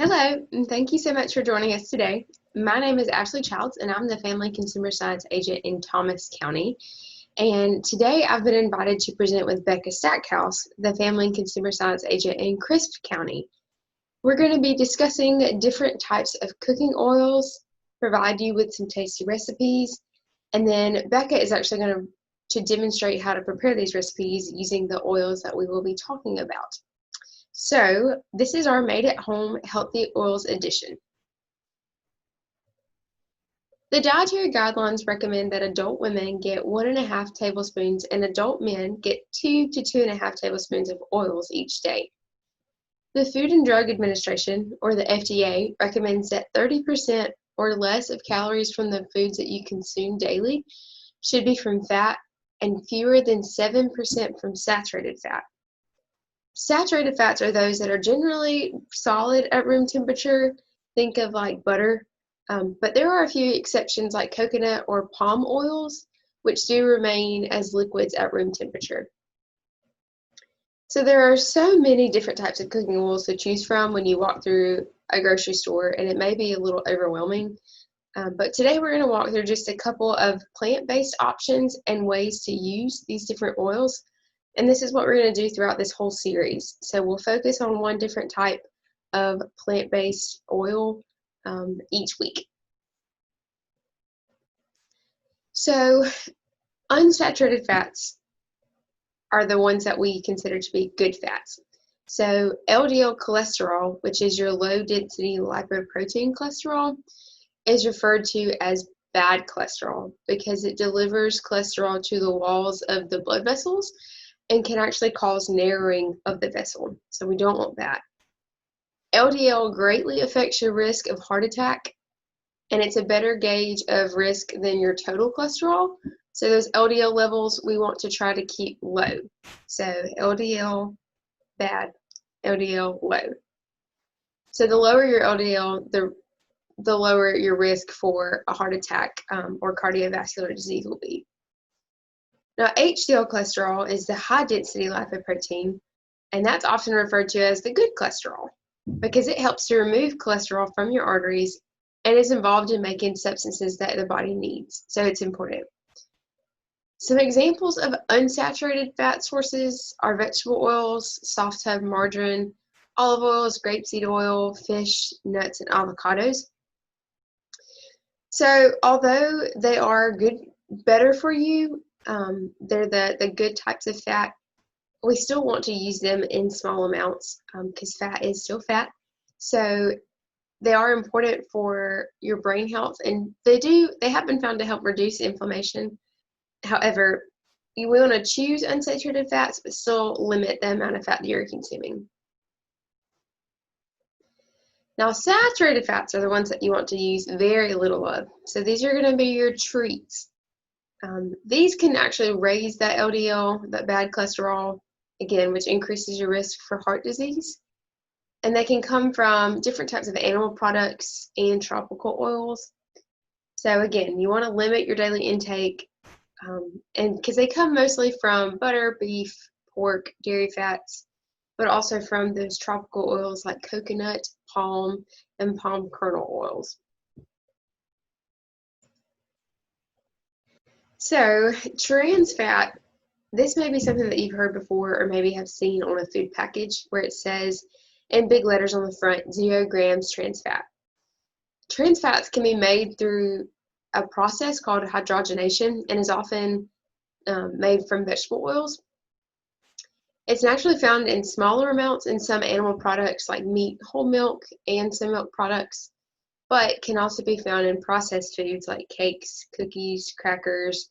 Hello, and thank you so much for joining us today. My name is Ashleigh Childs, and I'm the Family Consumer Science Agent in Thomas County. And today I've been invited to present with Becca Stackhouse, the Family and Consumer Science Agent in Crisp County. We're going to be discussing different types of cooking oils, provide you with some tasty recipes, and then Becca is actually going to demonstrate how to prepare these recipes using the oils that we will be talking about. So this is our Made at Home Healthy Oils edition. The dietary guidelines recommend that adult women get 1.5 tablespoons and adult men get 2 to 2.5 tablespoons of oils each day. The Food and Drug Administration, or the FDA, recommends that 30% or less of calories from the foods that you consume daily should be from fat and fewer than 7% from saturated fat. Saturated fats are those that are generally solid at room temperature. Think of like butter, but there are a few exceptions like coconut or palm oils, which do remain as liquids at room temperature. So there are so many different types of cooking oils to choose from when you walk through a grocery store, and it may be a little overwhelming. But today we're going to walk through just a couple of plant-based options and ways to use these different oils. And this is what we're going to do throughout this whole series. So we'll focus on one different type of plant-based oil each week. So unsaturated fats are the ones that we consider to be good fats. So LDL cholesterol, which is your low-density lipoprotein cholesterol, is referred to as bad cholesterol because it delivers cholesterol to the walls of the blood vessels and can actually cause narrowing of the vessel. So we don't want that. LDL greatly affects your risk of heart attack, and it's a better gauge of risk than your total cholesterol. So those LDL levels we want to try to keep low. So LDL bad, LDL low. So the lower your LDL, the lower your risk for a heart attack or cardiovascular disease will be. Now, HDL cholesterol is the high-density lipoprotein, and that's often referred to as the good cholesterol because it helps to remove cholesterol from your arteries and is involved in making substances that the body needs, so it's important. Some examples of unsaturated fat sources are vegetable oils, soft tub margarine, olive oils, grapeseed oil, fish, nuts, and avocados. So although they are better for you, they're the good types of fat, we still want to use them in small amounts because fat is still fat. So they are important for your brain health, and they have been found to help reduce inflammation. However, you want to choose unsaturated fats, but still limit the amount of fat that you're consuming. Now, saturated fats are the ones that you want to use very little of. So these are going to be your treats. These can actually raise that LDL, that bad cholesterol, again, which increases your risk for heart disease. And they can come from different types of animal products and tropical oils. So again, you want to limit your daily intake, and because they come mostly from butter, beef, pork, dairy fats, but also from those tropical oils like coconut, palm, and palm kernel oils. So trans fat, this may be something that you've heard before or maybe have seen on a food package where it says in big letters on the front, 0 grams trans fat. Trans fats can be made through a process called hydrogenation and is often made from vegetable oils. It's naturally found in smaller amounts in some animal products like meat, whole milk, and some milk products, but can also be found in processed foods like cakes, cookies, crackers,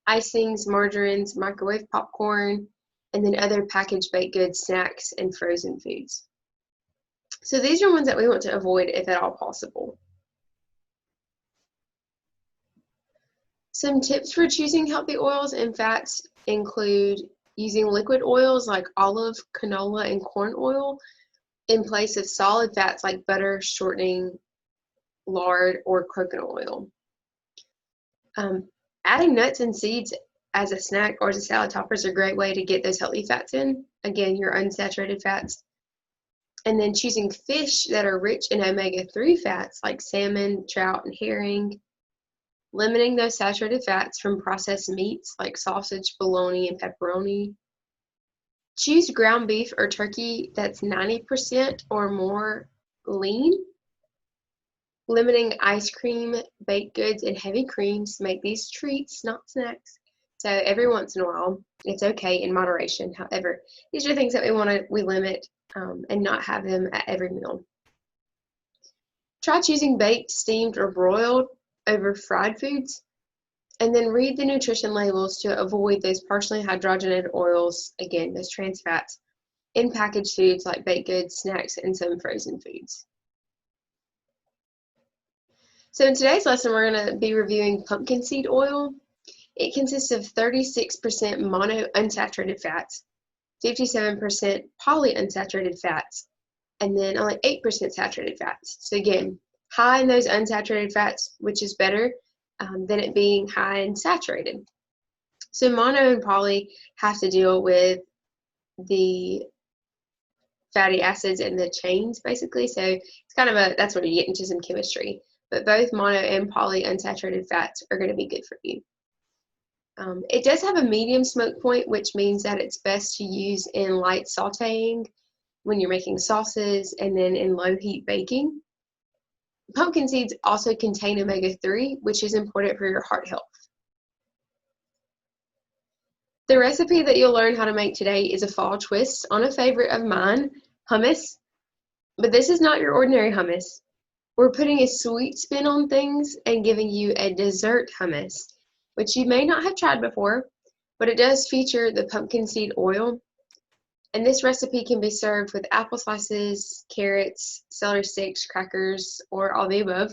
icings, margarines, microwave popcorn, and then other packaged baked goods, snacks, and frozen foods. So these are ones that we want to avoid if at all possible. Some tips for choosing healthy oils and fats include using liquid oils like olive, canola, and corn oil in place of solid fats like butter, shortening, lard, or coconut oil. Adding nuts and seeds as a snack or as a salad topper is a great way to get those healthy fats in. Again, your unsaturated fats. And then choosing fish that are rich in omega-3 fats like salmon, trout, and herring. Limiting those saturated fats from processed meats like sausage, bologna, and pepperoni. Choose ground beef or turkey that's 90% or more lean. Limiting ice cream, baked goods, and heavy creams. Make these treats, not snacks. So every once in a while, it's okay in moderation. However, these are things that we limit and not have them at every meal. Try choosing baked, steamed, or broiled over fried foods. And then read the nutrition labels to avoid those partially hydrogenated oils, again, those trans fats, in packaged foods like baked goods, snacks, and some frozen foods. So in today's lesson, we're going to be reviewing pumpkin seed oil. It consists of 36% monounsaturated fats, 57% polyunsaturated fats, and then only 8% saturated fats. So again, high in those unsaturated fats, which is better than it being high in saturated. So mono and poly have to deal with the fatty acids and the chains, basically. So it's kind of that's where you get into some chemistry. But both mono and poly unsaturated fats are going to be good for you. It does have a medium smoke point, which means that it's best to use in light sauteing when you're making sauces and then in low heat baking. Pumpkin seeds also contain omega-3, which is important for your heart health. The recipe that you'll learn how to make today is a fall twist on a favorite of mine, hummus. But this is not your ordinary hummus. We're putting a sweet spin on things and giving you a dessert hummus, which you may not have tried before, but it does feature the pumpkin seed oil. And this recipe can be served with apple slices, carrots, celery sticks, crackers, or all the above.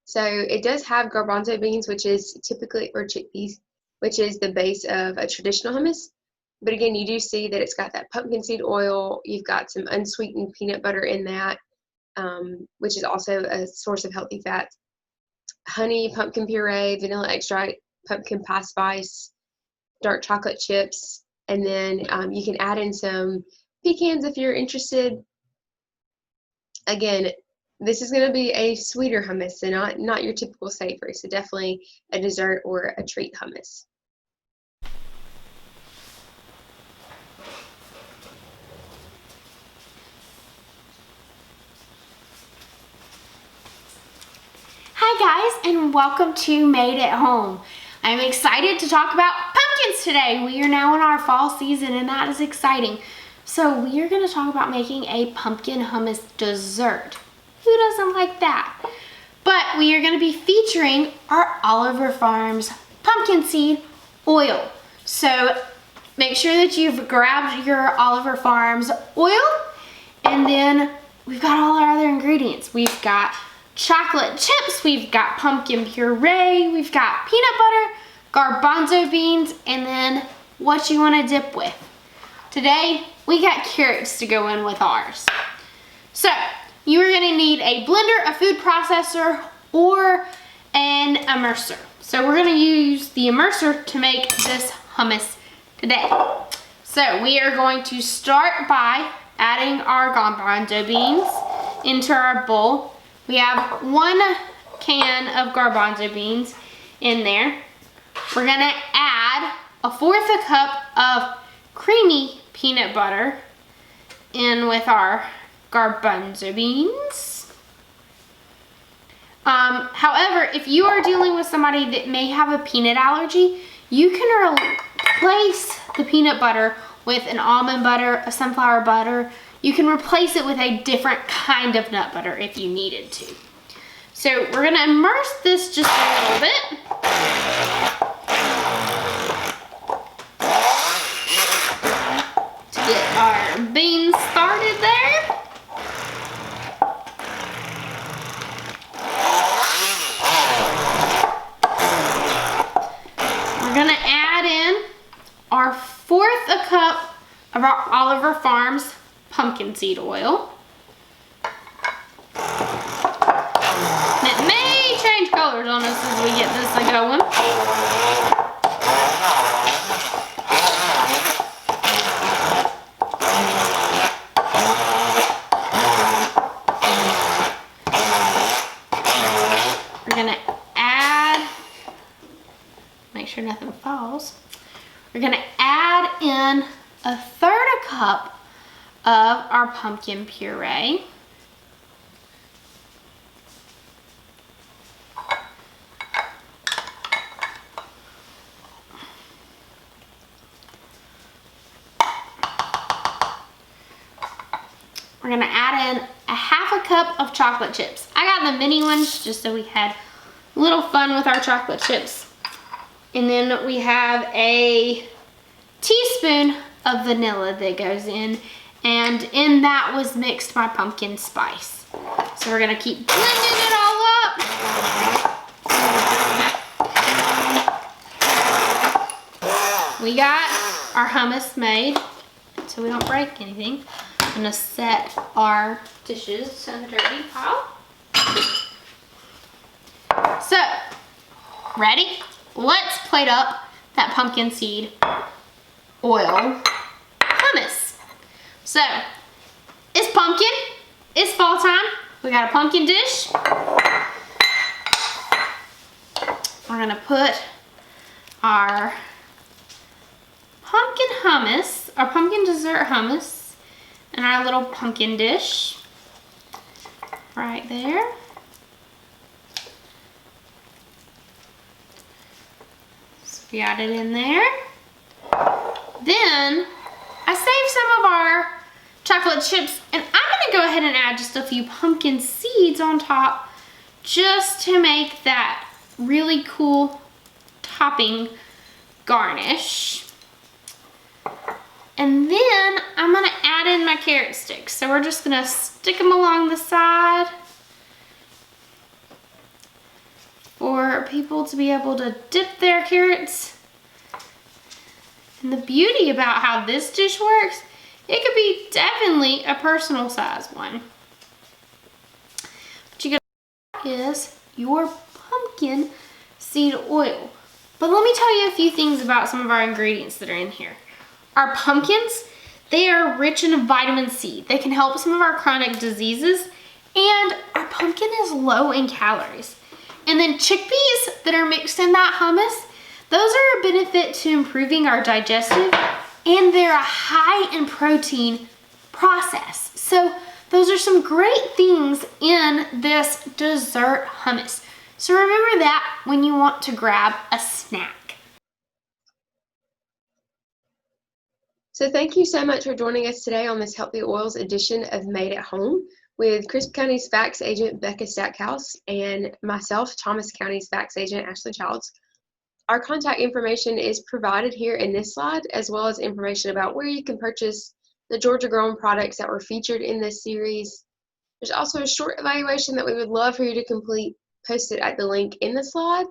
So it does have garbanzo beans, which is typically, or chickpeas, which is the base of a traditional hummus. But again, you do see that it's got that pumpkin seed oil. You've got some unsweetened peanut butter in that, which is also a source of healthy fats. Honey, pumpkin puree, vanilla extract, pumpkin pie spice, dark chocolate chips, and then you can add in some pecans if you're interested. Again, this is going to be a sweeter hummus, so not your typical savory, so definitely a dessert or a treat hummus. Hi guys, and welcome to Made at Home. I'm excited to talk about pumpkins today. We are now in our fall season and that is exciting. So we are going to talk about making a pumpkin hummus dessert. Who doesn't like that? But we are going to be featuring our Oliver Farms pumpkin seed oil. So make sure that you've grabbed your Oliver Farms oil, and then we've got all our other ingredients. We've got chocolate chips, we've got pumpkin puree, we've got peanut butter, garbanzo beans, and then what you want to dip with. Today, we got carrots to go in with ours. So, you are going to need a blender, a food processor, or an immerser. So we're going to use the immerser to make this hummus today. So we are going to start by adding our garbanzo beans into our bowl. We have 1 can of garbanzo beans in there. We're gonna add 1/4 cup of creamy peanut butter in with our garbanzo beans. However, if you are dealing with somebody that may have a peanut allergy, you can replace the peanut butter with an almond butter, a sunflower butter. You can replace it with a different kind of nut butter if you needed to. So we're gonna immerse this just a little bit. To get our beans started there. We're gonna add in our 1/4 cup of our Oliver Farms pumpkin seed oil. And it may change colors on us as we get this going. Falls. We're gonna add in 1/3 cup of our pumpkin puree. We're gonna add in 1/2 cup of chocolate chips. I got the mini ones just so we had a little fun with our chocolate chips. And then we have a teaspoon of vanilla that goes in, and in that was mixed my pumpkin spice. So we're gonna keep blending it all up. We got our hummus made so we don't break anything. I'm gonna set our dishes in the dirty pile. So, ready? Let's plate up that pumpkin seed oil hummus. So, it's pumpkin, it's fall time. We got a pumpkin dish. We're gonna put our pumpkin hummus, our pumpkin dessert hummus, in our little pumpkin dish right there. So we got it in there. Then I saved some of our chocolate chips, and I'm gonna go ahead and add just a few pumpkin seeds on top just to make that really cool topping garnish. And then I'm gonna add in my carrot sticks. So we're just gonna stick them along the side for people to be able to dip their carrots. And the beauty about how this dish works, it could be definitely a personal size one. What you got is your pumpkin seed oil. But let me tell you a few things about some of our ingredients that are in here. Our pumpkins, they are rich in vitamin C. They can help some of our chronic diseases, and our pumpkin is low in calories. And then chickpeas that are mixed in that hummus, those are a benefit to improving our digestive, and they're a high in protein process. So those are some great things in this dessert hummus. So remember that when you want to grab a snack. So thank you so much for joining us today on this Healthy Oils edition of Made at Home with Crisp County's FACS agent, Becca Stackhouse, and myself, Thomas County's FACS agent, Ashleigh Childs. Our contact information is provided here in this slide, as well as information about where you can purchase the Georgia-grown products that were featured in this series. There's also a short evaluation that we would love for you to complete, posted at the link in the slide,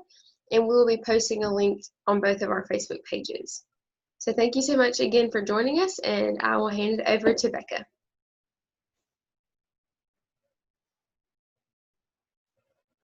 and we will be posting a link on both of our Facebook pages. So thank you so much again for joining us, and I will hand it over to Becca.